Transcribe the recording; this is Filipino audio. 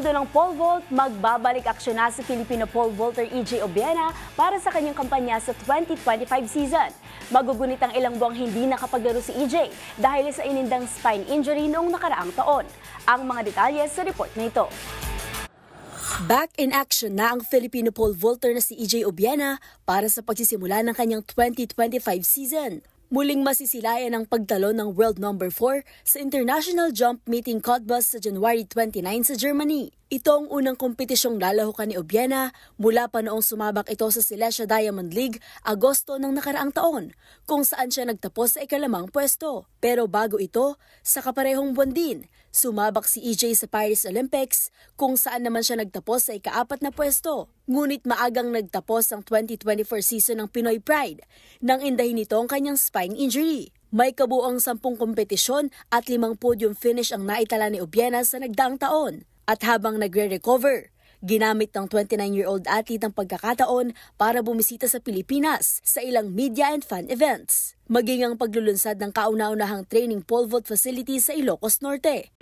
mundo ng pole vault, magbabalik aksyon na si Filipino pole vaulter EJ Obiena para sa kanyang kampanya sa 2025 season. Magugunit ang ilang buwang hindi nakapaglaro si EJ dahil sa inindang spine injury noong nakaraang taon. Ang mga detalye sa report na ito. Back in action na ang Filipino pole vaulter na si EJ Obiena para sa pagsisimula ng kanyang 2025 season. Muling masisilayan ang pagtalo ng World Number 4 sa International Jump Meet in Cottbus sa January 29 sa Germany. Ito ang unang kompetisyong lalahukan ni Obiena mula pa noong sumabak ito sa Silesia Diamond League Agosto ng nakaraang taon, kung saan siya nagtapos sa ikalimang pwesto. Pero bago ito, sa kaparehong buwan din, sumabak si EJ sa Paris Olympics kung saan naman siya nagtapos sa ika-4 na pwesto. Ngunit maagang nagtapos ang 2024 season ng Pinoy Pride nang indahin nito ang kanyang spine injury. May kabuang 10 kompetisyon at 5 podium finish ang naitala ni Obiena sa nagdaang taon. At habang nagre-recover, ginamit ng 29-year-old athlete ang pagkakataon para bumisita sa Pilipinas sa ilang media and fan events. Maging ang paglulunsad ng kauna-unahang training pole vault facility sa Ilocos Norte.